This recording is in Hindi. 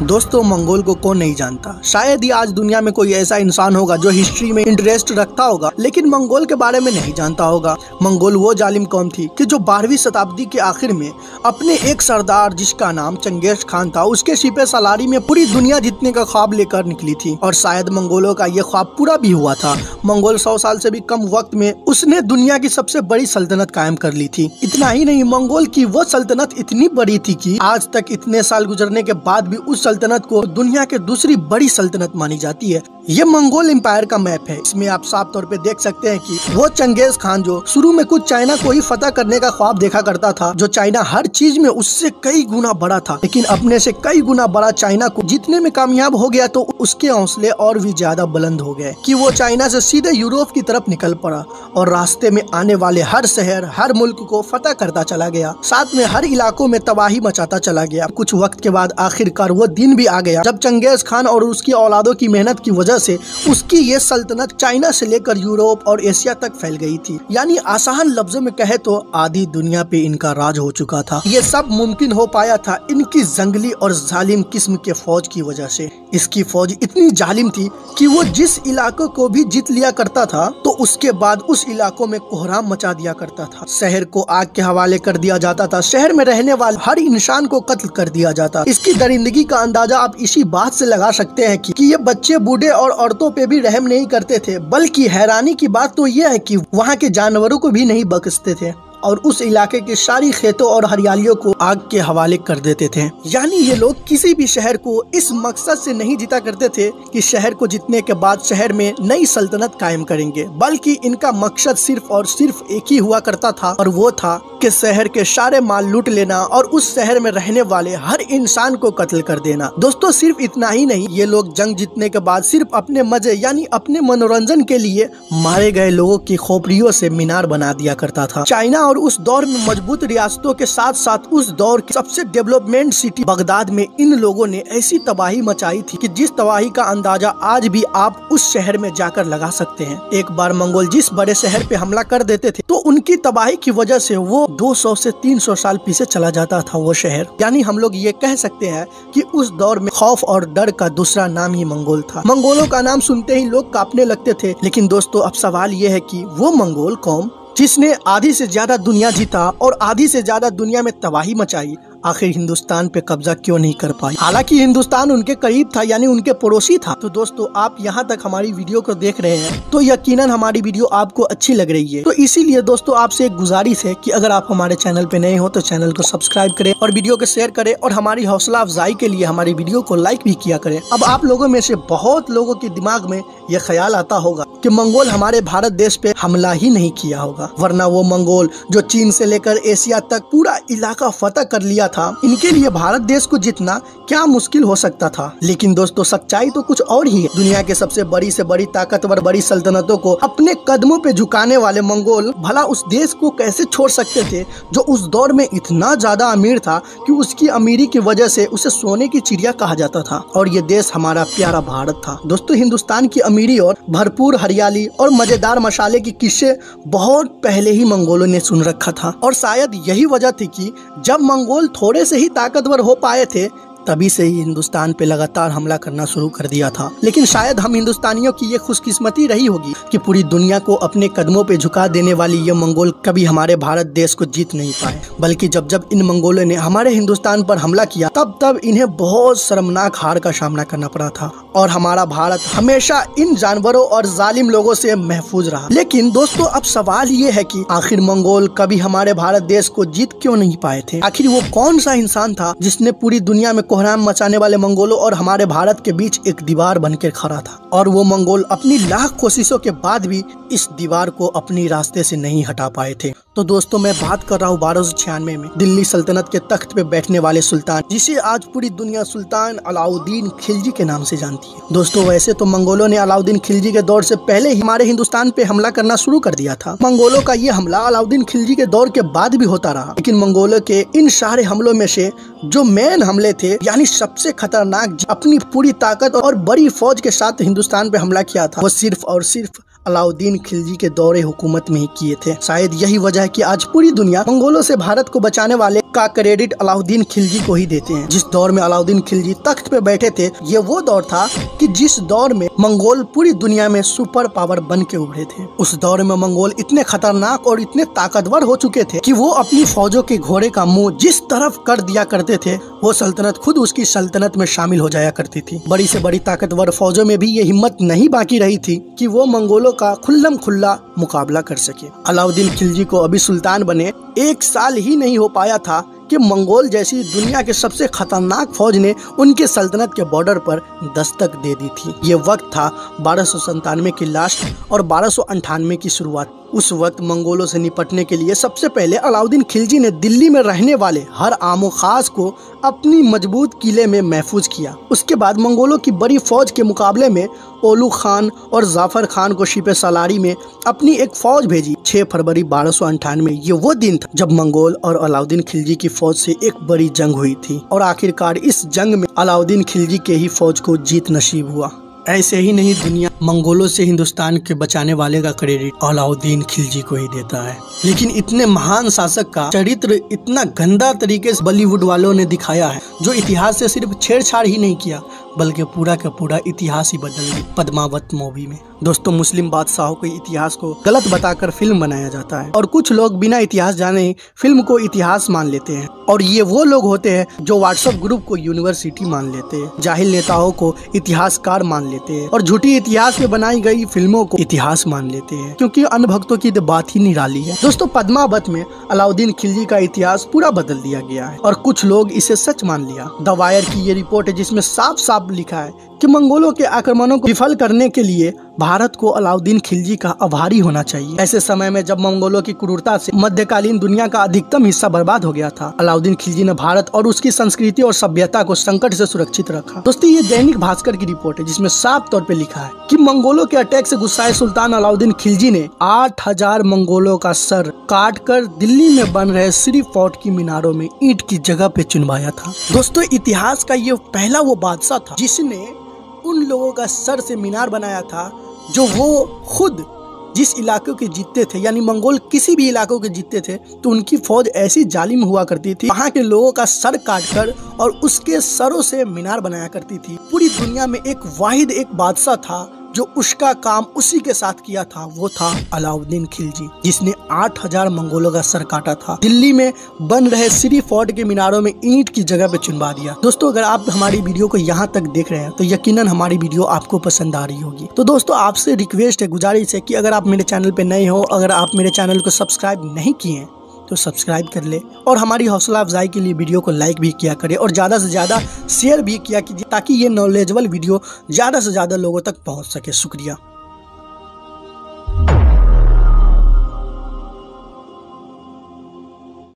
दोस्तों, मंगोल को कौन नहीं जानता। शायद ही आज दुनिया में कोई ऐसा इंसान होगा जो हिस्ट्री में इंटरेस्ट रखता होगा लेकिन मंगोल के बारे में नहीं जानता होगा। मंगोल वो जालिम कौम थी कि जो 12वीं शताब्दी के आखिर में अपने एक सरदार जिसका नाम चंगेज खान था उसके शिपे सलारी में पूरी दुनिया जीतने का ख्वाब लेकर निकली थी और शायद मंगोलों का ये ख्वाब पूरा भी हुआ था। मंगोल 100 साल से भी कम वक्त में उसने दुनिया की सबसे बड़ी सल्तनत कायम कर ली थी। इतना ही नहीं, मंगोल की वो सल्तनत इतनी बड़ी थी कि आज तक इतने साल गुजरने के बाद भी उस सल्तनत को दुनिया के दूसरी बड़ी सल्तनत मानी जाती है। ये मंगोल एम्पायर का मैप है। इसमें आप साफ तौर पे देख सकते हैं कि वो चंगेज खान जो शुरू में कुछ चाइना को ही फतह करने का ख्वाब देखा करता था, जो चाइना हर चीज में उससे कई गुना बड़ा था, लेकिन अपने से कई गुना बड़ा चाइना को जीतने में कामयाब हो गया तो उसके हौसले और भी ज्यादा बुलंद हो गए कि वो चाइना से सीधे यूरोप की तरफ निकल पड़ा और रास्ते में आने वाले हर शहर, हर मुल्क को फतह करता चला गया। साथ में हर इलाकों में तबाही मचाता चला गया। कुछ वक्त के बाद आखिरकार वो दिन भी आ गया जब चंगेज खान और उसकी औलादों की मेहनत की वजह से उसकी ये सल्तनत चाइना से लेकर यूरोप और एशिया तक फैल गई थी। यानी आसान लफ्जों में कहे तो आधी दुनिया पे इनका राज हो चुका था। ये सब मुमकिन हो पाया था इनकी जंगली और जालिम किस्म के फौज की वजह से। इसकी फौज इतनी जालिम थी कि वो जिस इलाकों को भी जीत लिया करता था तो उसके बाद उस इलाकों में कोहराम मचा दिया करता था। शहर को आग के हवाले कर दिया जाता था। शहर में रहने वाले हर इंसान को कत्ल कर दिया जाता। इसकी दरिंदगी का अंदाजा आप इसी बात से लगा सकते हैं कि ये बच्चे, बूढ़े और औरतों पे भी रहम नहीं करते थे। बल्कि हैरानी की बात तो यह है कि वहाँ के जानवरों को भी नहीं बख्शते थे और उस इलाके के सारी खेतों और हरियालियों को आग के हवाले कर देते थे। यानी ये लोग किसी भी शहर को इस मकसद से नहीं जीता करते थे कि शहर को जीतने के बाद शहर में नई सल्तनत कायम करेंगे, बल्कि इनका मकसद सिर्फ और सिर्फ एक ही हुआ करता था और वो था कि शहर के सारे माल लूट लेना और उस शहर में रहने वाले हर इंसान को कत्ल कर देना। दोस्तों, सिर्फ इतना ही नहीं, ये लोग जंग जीतने के बाद सिर्फ अपने मजे यानी अपने मनोरंजन के लिए मारे गए लोगों की खोपड़ियों से मीनार बना दिया करता था। चाइना और उस दौर में मजबूत रियासतों के साथ साथ उस दौर की सबसे डेवलपमेंट सिटी बगदाद में इन लोगों ने ऐसी तबाही मचाई थी कि जिस तबाही का अंदाजा आज भी आप उस शहर में जाकर लगा सकते हैं। एक बार मंगोल जिस बड़े शहर पे हमला कर देते थे तो उनकी तबाही की वजह से वो 200 से 300 साल पीछे चला जाता था वो शहर। यानी हम लोग ये कह सकते हैं कि उस दौर में खौफ और डर का दूसरा नाम ही मंगोल था। मंगोलों का नाम सुनते ही लोग कांपने लगते थे। लेकिन दोस्तों, अब सवाल ये है कि वो मंगोल कौम जिसने आधी से ज्यादा दुनिया जीता और आधी से ज्यादा दुनिया में तबाही मचाई, आखिर हिंदुस्तान पे कब्जा क्यों नहीं कर पाई? हालांकि हिंदुस्तान उनके करीब था, यानी उनके पड़ोसी था। तो दोस्तों, आप यहाँ तक हमारी वीडियो को देख रहे हैं तो यकीनन हमारी वीडियो आपको अच्छी लग रही है। तो इसीलिए दोस्तों, आपसे एक गुजारिश है कि अगर आप हमारे चैनल पे नए हो तो चैनल को सब्सक्राइब करें और वीडियो को शेयर करें और हमारी हौसला अफजाई के लिए हमारी वीडियो को लाइक भी किया करें। अब आप लोगों में से बहुत लोगों के दिमाग में ये ख्याल आता होगा कि मंगोल हमारे भारत देश पे हमला ही नहीं किया होगा, वरना वो मंगोल जो चीन से लेकर एशिया तक पूरा इलाका फतह कर लिया था, इनके लिए भारत देश को जीतना क्या मुश्किल हो सकता था। लेकिन दोस्तों, सच्चाई तो कुछ और ही है। दुनिया के सबसे बड़ी से बड़ी ताकतवर बड़ी सल्तनतों को अपने कदमों पे झुकाने वाले मंगोल भला उस देश को कैसे छोड़ सकते थे जो उस दौर में इतना ज्यादा अमीर था कि उसकी अमीरी की वजह से उसे सोने की चिड़िया कहा जाता था। और ये देश हमारा प्यारा भारत था। दोस्तों, हिंदुस्तान की अमीरी और भरपूर हरियाली और मजेदार मसाले की किस्से बहुत पहले ही मंगोलों ने सुन रखा था और शायद यही वजह थी कि जब मंगोल थोड़े से ही ताकतवर हो पाए थे तभी से ही हिंदुस्तान पे लगातार हमला करना शुरू कर दिया था। लेकिन शायद हम हिंदुस्तानियों की ये खुशकिस्मती रही होगी कि पूरी दुनिया को अपने कदमों पे झुका देने वाली ये मंगोल कभी हमारे भारत देश को जीत नहीं पाए, बल्कि जब जब इन मंगोलों ने हमारे हिंदुस्तान पर हमला किया तब तब इन्हें बहुत शर्मनाक हार का सामना करना पड़ा था और हमारा भारत हमेशा इन जानवरों और जालिम लोगों से महफूज रहा। लेकिन दोस्तों, अब सवाल ये है कि आखिर मंगोल कभी हमारे भारत देश को जीत क्यों नहीं पाए थे? आखिर वो कौन सा इंसान था जिसने पूरी दुनिया में कोहराम मचाने वाले मंगोलों और हमारे भारत के बीच एक दीवार बनकर खड़ा था? और वो मंगोल अपनी लाख कोशिशों के बाद भी इस दीवार को अपनी रास्ते से नहीं हटा पाए थे। तो दोस्तों, मैं बात कर रहा हूँ 1296 में दिल्ली सल्तनत के तख्त पे बैठने वाले सुल्तान, जिसे आज पूरी दुनिया सुल्तान अलाउद्दीन खिलजी के नाम से जानती है। दोस्तों, वैसे तो मंगोलों ने अलाउद्दीन खिलजी के दौर से पहले ही हमारे हिंदुस्तान पे हमला करना शुरू कर दिया था। मंगोलों का ये हमला अलाउद्दीन खिलजी के दौर के बाद भी होता रहा, लेकिन मंगोलों के इन सारे हमलों में से जो मेन हमले थे, यानी सबसे खतरनाक, अपनी पूरी ताकत और बड़ी फौज के साथ हिंदुस्तान पे हमला किया था, वो सिर्फ और सिर्फ अलाउद्दीन खिलजी के दौरे हुकूमत में ही किए थे। शायद यही वजह है कि आज पूरी दुनिया मंगोलों से भारत को बचाने वाले का क्रेडिट अलाउद्दीन खिलजी को ही देते हैं। जिस दौर में अलाउद्दीन खिलजी तख्त पे बैठे थे, ये वो दौर था कि जिस दौर में मंगोल पूरी दुनिया में सुपर पावर बन के उभरे थे। उस दौर में मंगोल इतने खतरनाक और इतने ताकतवर हो चुके थे कि वो अपनी फौजों के घोड़े का मुंह जिस तरफ कर दिया करते थे, वो सल्तनत खुद उसकी सल्तनत में शामिल हो जाया करती थी। बड़ी से बड़ी ताकतवर फौजों में भी ये हिम्मत नहीं बाकी रही थी कि वो मंगोलों का खुल्लम खुल्ला मुकाबला कर सके। अलाउद्दीन खिलजी को अभी सुल्तान बने 1 साल ही नहीं हो पाया था कि मंगोल जैसी दुनिया के सबसे खतरनाक फौज ने उनके सल्तनत के बॉर्डर पर दस्तक दे दी थी। ये वक्त था 1297 की लास्ट और 1298 की शुरुआत। उस वक्त मंगोलों से निपटने के लिए सबसे पहले अलाउद्दीन खिलजी ने दिल्ली में रहने वाले हर आमो खास को अपनी मजबूत किले में महफूज किया। उसके बाद मंगोलों की बड़ी फौज के मुकाबले में ओलू खान और जाफर खान को शिपे सलारी में अपनी एक फौज भेजी। 6 फरवरी 1298 ये वो दिन था जब मंगोल और अलाउद्दीन खिलजी की फौज से एक बड़ी जंग हुई थी और आखिरकार इस जंग में अलाउद्दीन खिलजी के ही फौज को जीत नसीब हुआ। ऐसे ही नहीं, दुनिया मंगोलों से हिंदुस्तान के बचाने वाले का क्रेडिट अलाउद्दीन खिलजी को ही देता है। लेकिन इतने महान शासक का चरित्र इतना गंदा तरीके से बॉलीवुड वालों ने दिखाया है, जो इतिहास से सिर्फ छेड़छाड़ ही नहीं किया बल्कि पूरा का पूरा इतिहास ही बदल दिया पद्मावत मूवी में। दोस्तों, मुस्लिम बादशाहों के इतिहास को गलत बताकर फिल्म बनाया जाता है और कुछ लोग बिना इतिहास जाने फिल्म को इतिहास मान लेते हैं। और ये वो लोग होते हैं जो व्हाट्सएप ग्रुप को यूनिवर्सिटी मान लेते हैं, जाहिल नेताओं को इतिहासकार मान लेते हैं और झूठी इतिहास में बनाई गई फिल्मों को इतिहास मान लेते हैं, क्योंकि अनभक्तों की तो बात ही निराली है। दोस्तों, पद्मावत में अलाउद्दीन खिलजी का इतिहास पूरा बदल दिया गया है और कुछ लोग इसे सच मान लिया। द वायर की ये रिपोर्ट है जिसमें साफ साफ लिखा है कि मंगोलों के आक्रमणों को विफल करने के लिए भारत को अलाउद्दीन खिलजी का आभारी होना चाहिए। ऐसे समय में जब मंगोलों की क्रूरता से मध्यकालीन दुनिया का अधिकतम हिस्सा बर्बाद हो गया था, अलाउद्दीन खिलजी ने भारत और उसकी संस्कृति और सभ्यता को संकट से सुरक्षित रखा। दोस्तों, ये दैनिक भास्कर की रिपोर्ट है जिसमें साफ तौर पे लिखा है कि मंगोलों के अटैक से गुस्साए सुल्तान अलाउद्दीन खिलजी ने 8000 मंगोलों का सर काटकर दिल्ली में बन रहे श्री फोर्ट की मीनारों में ईंट की जगह पे चुनवाया था। दोस्तों, इतिहास का ये पहला वो बादशाह था जिसने उन लोगों का सर से मीनार बनाया था जो वो खुद जिस इलाकों के जीतते थे, यानी मंगोल किसी भी इलाकों के जीतते थे तो उनकी फौज ऐसी जालिम हुआ करती थी, वहाँ के लोगों का सर काटकर और उसके सरों से मीनार बनाया करती थी। पूरी दुनिया में एक वाहिद एक बादशाह था जो उसका काम उसी के साथ किया था, वो था अलाउद्दीन खिलजी, जिसने 8000 मंगोलों का सर काटा था, दिल्ली में बन रहे श्री फोर्ट के मीनारों में ईंट की जगह पे चुनवा दिया। दोस्तों, अगर आप हमारी वीडियो को यहाँ तक देख रहे हैं तो यकीनन हमारी वीडियो आपको पसंद आ रही होगी। तो दोस्तों, आपसे रिक्वेस्ट है, गुजारिश है कि अगर आप मेरे चैनल पे नए हो, अगर आप मेरे चैनल को सब्सक्राइब नहीं किए हैं तो सब्सक्राइब कर ले और हमारी हौसला अफजाई के लिए वीडियो को लाइक भी किया करें और ज़्यादा से ज़्यादा शेयर भी किया कीजिए ताकि ये नॉलेजेबल वीडियो ज़्यादा से ज़्यादा लोगों तक पहुंच सके। शुक्रिया।